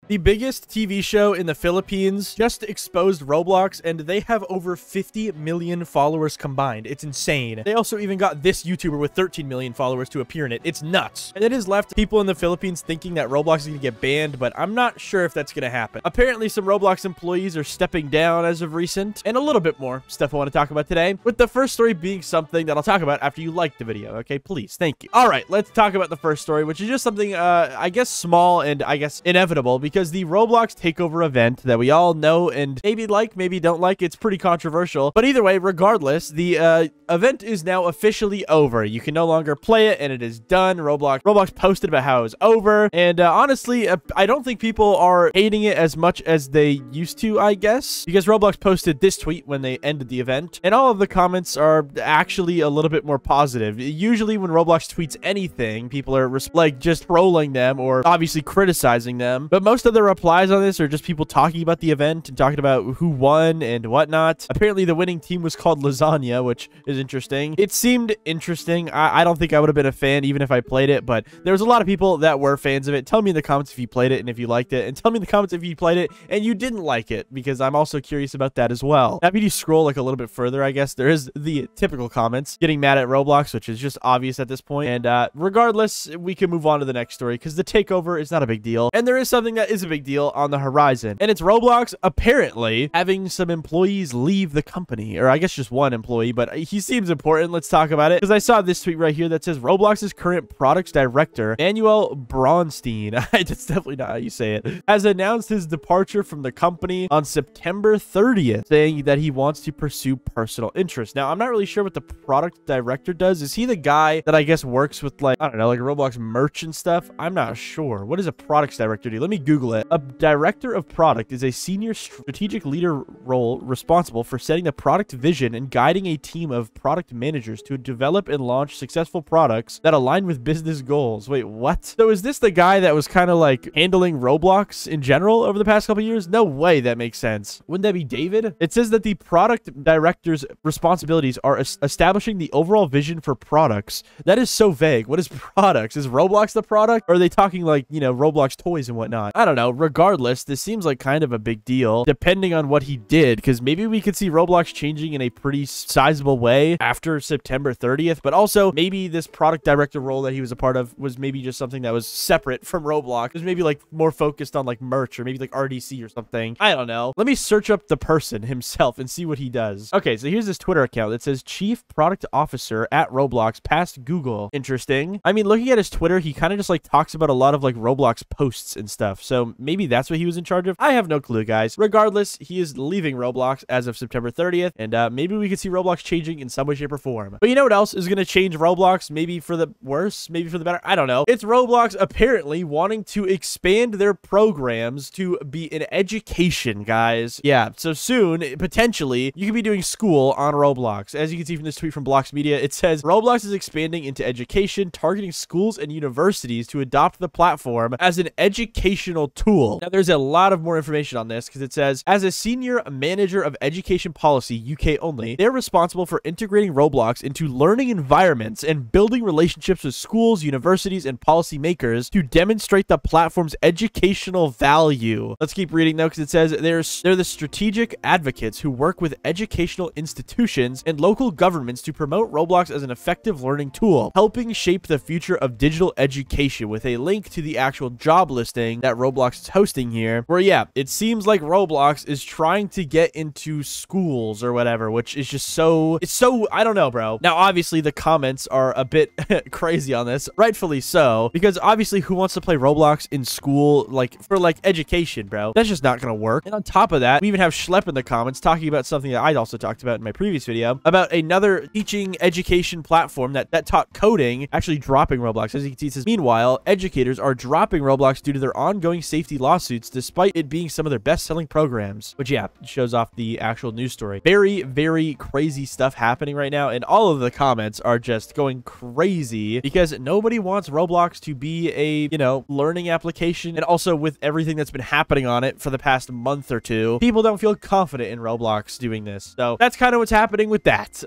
The biggest TV show in the Philippines just exposed Roblox, and they have over 50 million followers combined. It's insane. They also even got this YouTuber with 13 million followers to appear in it. It's nuts. And it has left people in the Philippines thinking that Roblox is going to get banned, but I'm not sure if that's going to happen. Apparently, some Roblox employees are stepping down as of recent, and a little bit more stuff I want to talk about today, with the first story being something that I'll talk about after you like the video, okay? Please, thank you. All right, let's talk about the first story, which is just something, I guess, small and I guess inevitable, because the Roblox Takeover event that we all know and maybe like, maybe don't like, it's pretty controversial. But either way, regardless, the event is now officially over. You can no longer play it, and it is done. Roblox posted about how it was over, and honestly, I don't think people are hating it as much as they used to, I guess, because Roblox posted this tweet when they ended the event, and all of the comments are actually a little bit more positive. Usually when Roblox tweets anything, people are like just trolling them or obviously criticizing them, but most of the replies on this are just people talking about the event and talking about who won and whatnot. Apparently the winning team was called Lasagna, which is interesting. It seemed interesting. I don't think I would have been a fan even if I played it, but there was a lot of people that were fans of it. Tell me in the comments if you played it and if you liked it, and tell me in the comments if you played it and you didn't like it, because I'm also curious about that as well. Now, if you scroll like a little bit further, I guess there is the typical comments getting mad at Roblox, which is just obvious at this point. And regardless, we can move on to the next story because the takeover is not a big deal, and there is something that is a big deal on the horizon, and it's Roblox apparently having some employees leave the company, or I guess just one employee, but he seems important. Let's talk about it, because I saw this tweet right here that says Roblox's current products director, Manuel Bronstein, that's definitely not how you say it, has announced his departure from the company on September 30th, saying that he wants to pursue personal interests. Now, I'm not really sure what the product director does. Is he the guy that I guess works with, like, I don't know, like Roblox merch and stuff? I'm not sure. What does a products director do? Let me Google it. A director of product is a senior strategic leader role responsible for setting the product vision and guiding a team of product managers to develop and launch successful products that align with business goals. Wait, what? So is this the guy that was kind of like handling Roblox in general over the past couple years? No way that makes sense. Wouldn't that be David? It says that the product director's responsibilities are establishing the overall vision for products. That is so vague. What is products? Is Roblox the product? Or are they talking like, you know, Roblox toys and whatnot? I don't know. Regardless, this seems like kind of a big deal depending on what he did, because maybe we could see Roblox changing in a pretty sizable way after September 30th, but also maybe this product director role that he was a part of was maybe just something that was separate from Roblox. It was maybe like more focused on like merch or maybe like RDC or something. I don't know. Let me search up the person himself and see what he does. Okay, so here's his Twitter account that says Chief Product Officer at Roblox, past Google. Interesting. I mean, looking at his Twitter, he kind of just like talks about a lot of like Roblox posts and stuff. So maybe that's what he was in charge of. I have no clue, guys. Regardless, he is leaving Roblox as of September 30th, and maybe we could see Roblox changing in some way, shape, or form. But you know what else is going to change Roblox? Maybe for the worse, maybe for the better. I don't know. It's Roblox apparently wanting to expand their programs to be in education, guys. Yeah, so soon, potentially, you could be doing school on Roblox. As you can see from this tweet from Blox Media, it says Roblox is expanding into education, targeting schools and universities to adopt the platform as an educational tool. Now, there's a lot of more information on this, because it says, as a senior manager of education policy, UK only, they're responsible for integrating Roblox into learning environments and building relationships with schools, universities, and policymakers to demonstrate the platform's educational value. Let's keep reading though, because it says they're the strategic advocates who work with educational institutions and local governments to promote Roblox as an effective learning tool, helping shape the future of digital education, with a link to the actual job listing that Roblox is hosting here, where yeah, it seems like Roblox is trying to get into schools or whatever, which is just so, I don't know, bro. Now, obviously the comments are a bit crazy on this, rightfully so, because obviously who wants to play Roblox in school, like for like education, bro? That's just not gonna work. And on top of that, we even have Schlepp in the comments talking about something that I also talked about in my previous video about another teaching education platform that taught coding actually dropping Roblox. As you can see, it says, meanwhile, educators are dropping Roblox due to their ongoing safety lawsuits, despite it being some of their best-selling programs. Which, yeah, shows off the actual news story. Very, very crazy stuff happening right now, and all of the comments are just going crazy because nobody wants Roblox to be a, you know, learning application. And also with everything that's been happening on it for the past month or two, people don't feel confident in Roblox doing this. So that's kind of what's happening with that.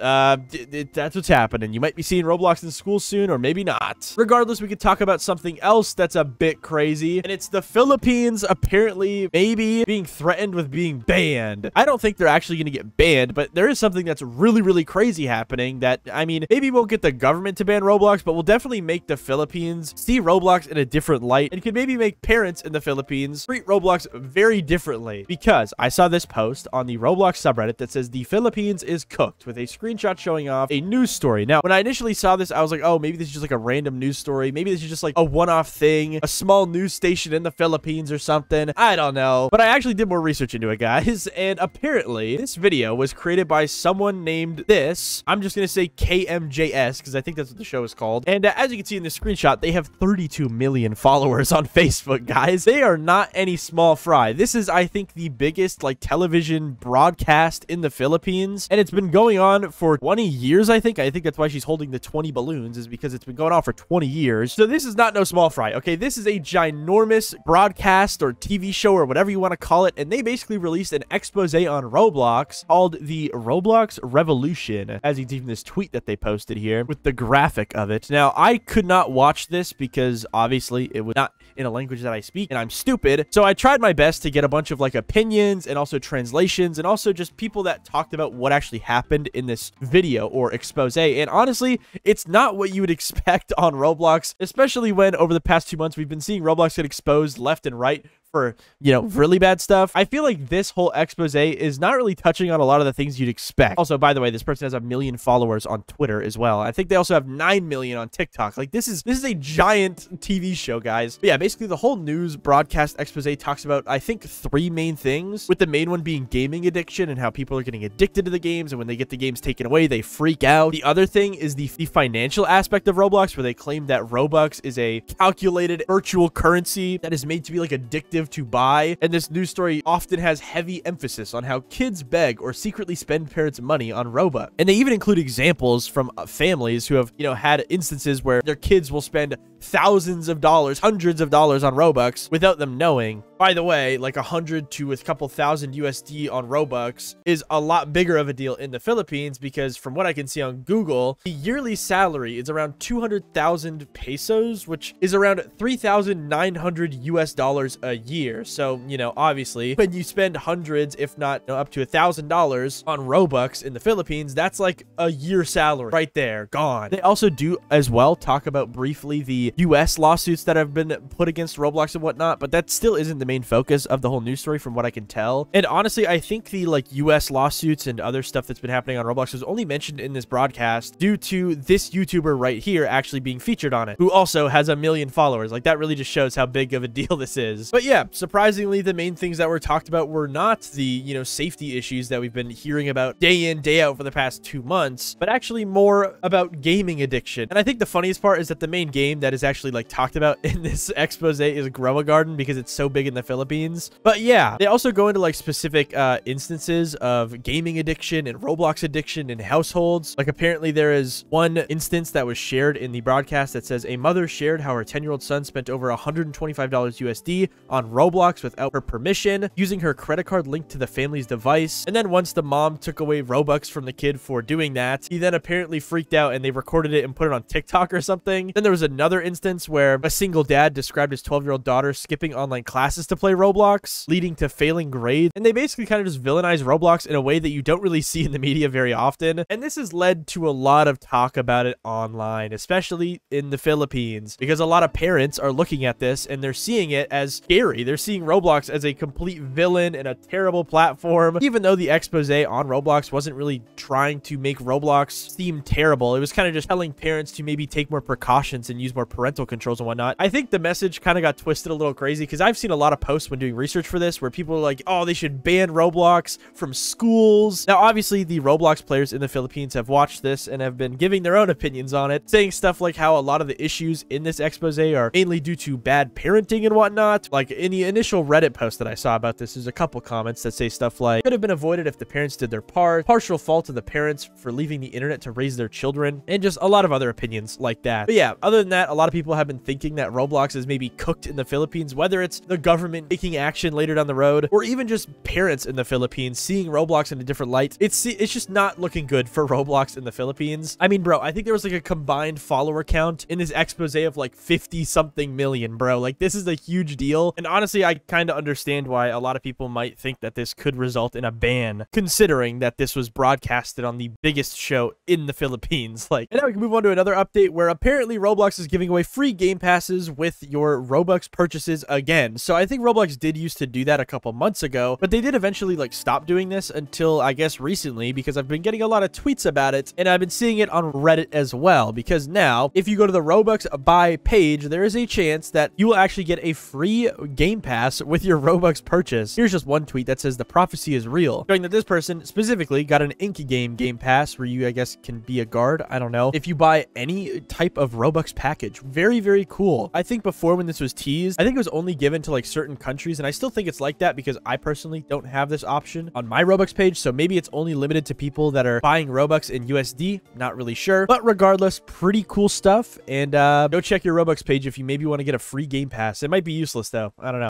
That's what's happening. You might be seeing Roblox in school soon, or maybe not. Regardless, we could talk about something else that's a bit crazy, and it's the Philippines Philippines apparently maybe being threatened with being banned. I don't think they're actually going to get banned, but there is something that's really, really crazy happening that, I mean, maybe won't get the government to ban Roblox, but will definitely make the Philippines see Roblox in a different light and could maybe make parents in the Philippines treat Roblox very differently. Because I saw this post on the Roblox subreddit that says the Philippines is cooked with a screenshot showing off a news story. Now, when I initially saw this, I was like, oh, maybe this is just like a random news story. Maybe this is just like a one-off thing, a small news station in the Philippines or something. I don't know. But I actually did more research into it, guys. And apparently, this video was created by someone named this. I'm just going to say KMJS because I think that's what the show is called. And as you can see in the screenshot, they have 32 million followers on Facebook, guys. They are not any small fry. This is, I think, the biggest like television broadcast in the Philippines. And it's been going on for 20 years, I think. I think that's why she's holding the 20 balloons, is because it's been going on for 20 years. So this is not no small fry, okay? This is a ginormous broadcast or TV show or whatever you want to call it. And they basically released an expose on Roblox called the Roblox Revolution, as you can see from this tweet that they posted here with the graphic of it. Now, I could not watch this because obviously it was not in a language that I speak and I'm stupid. So I tried my best to get a bunch of like opinions and also translations and also just people that talked about what actually happened in this video or expose. And honestly, it's not what you would expect on Roblox, especially when over the past 2 months, we've been seeing Roblox get exposed left and right for, you know, really bad stuff. I feel like this whole expose is not really touching on a lot of the things you'd expect. Also, by the way, this person has 1 million followers on Twitter as well. I think they also have 9 million on TikTok. Like this is a giant TV show, guys. But yeah, basically the whole news broadcast expose talks about, I think, 3 main things, with the main one being gaming addiction and how people are getting addicted to the games, and when they get the games taken away, they freak out. The other thing is the financial aspect of Roblox, where they claim that Robux is a calculated virtual currency that is made to be like addictive to buy. And this news story often has heavy emphasis on how kids beg or secretly spend parents' money on Robux. And they even include examples from families who have, you know, had instances where their kids will spend thousands of dollars, hundreds of dollars on Robux without them knowing. By the way, like 100 to a couple thousand USD on Robux is a lot bigger of a deal in the Philippines, because from what I can see on Google, the yearly salary is around 200,000 pesos, which is around 3,900 US dollars a year. So, you know, obviously when you spend hundreds, if not, you know, up to $1,000 on Robux in the Philippines, that's like a year salary right there, gone. They also do as well talk about briefly the US lawsuits that have been put against Roblox and whatnot, but that still isn't the main focus of the whole news story from what I can tell. And honestly, I think the like US lawsuits and other stuff that's been happening on Roblox was only mentioned in this broadcast due to this YouTuber right here actually being featured on it, who also has 1 million followers. Like that really just shows how big of a deal this is. But yeah, surprisingly, the main things that were talked about were not the, you know, safety issues that we've been hearing about day in, day out for the past 2 months, but actually more about gaming addiction. And I think the funniest part is that the main game that is actually like talked about in this expose is Grow a Garden, because it's so big in the Philippines. But yeah, they also go into like specific instances of gaming addiction and Roblox addiction in households. Like apparently there is one instance that was shared in the broadcast that says a mother shared how her 10-year-old son spent over $125 USD on Roblox without her permission, using her credit card linked to the family's device. And then once the mom took away Robux from the kid for doing that, he then apparently freaked out and they recorded it and put it on TikTok or something. Then there was another instance where a single dad described his 12-year-old daughter skipping online classes to play Roblox, leading to failing grades. And they basically kind of just villainize Roblox in a way that you don't really see in the media very often. And this has led to a lot of talk about it online, especially in the Philippines, because a lot of parents are looking at this and they're seeing it as scary. They're seeing Roblox as a complete villain and a terrible platform, even though the expose on Roblox wasn't really trying to make Roblox seem terrible. It was kind of just telling parents to maybe take more precautions and use more parental controls and whatnot. I think the message kind of got twisted a little crazy, because I've seen a lot of posts when doing research for this where people are like, oh, they should ban Roblox from schools. Now, obviously, the Roblox players in the Philippines have watched this and have been giving their own opinions on it, saying stuff like how a lot of the issues in this expose are mainly due to bad parenting and whatnot. Like in the initial Reddit post that I saw about this, there's a couple comments that say stuff like, could have been avoided if the parents did their part, partial fault of the parents for leaving the internet to raise their children, and just a lot of other opinions like that. But yeah, other than that, a lot lot of people have been thinking that Roblox is maybe cooked in the Philippines, whether it's the government taking action later down the road, or even just parents in the Philippines seeing Roblox in a different light. It's just not looking good for Roblox in the Philippines. I mean, bro, I think there was like a combined follower count in this expose of like 50 something million, bro. Like, this is a huge deal. And honestly, I kind of understand why a lot of people might think that this could result in a ban, considering that this was broadcasted on the biggest show in the Philippines. Like, and now we can move on to another update where apparently Roblox is giving away free game passes with your Robux purchases again. So I think Roblox did used to do that a couple months ago, but they did eventually like stop doing this until I guess recently, because I've been getting a lot of tweets about it and I've been seeing it on Reddit as well, because now if you go to the Robux buy page, there is a chance that you will actually get a free game pass with your Robux purchase. Here's just one tweet that says the prophecy is real, showing that this person specifically got an Inky game pass where you, I guess, can be a guard. I don't know. If you buy any type of Robux package. Very, very cool. I think before, when this was teased, I think it was only given to like certain countries, and I still think it's like that because I personally don't have this option on my Robux page, so maybe it's only limited to people that are buying Robux in USD. Not really sure, but regardless, pretty cool stuff. And go check your Robux page if you maybe want to get a free game pass. It might be useless though. I don't know.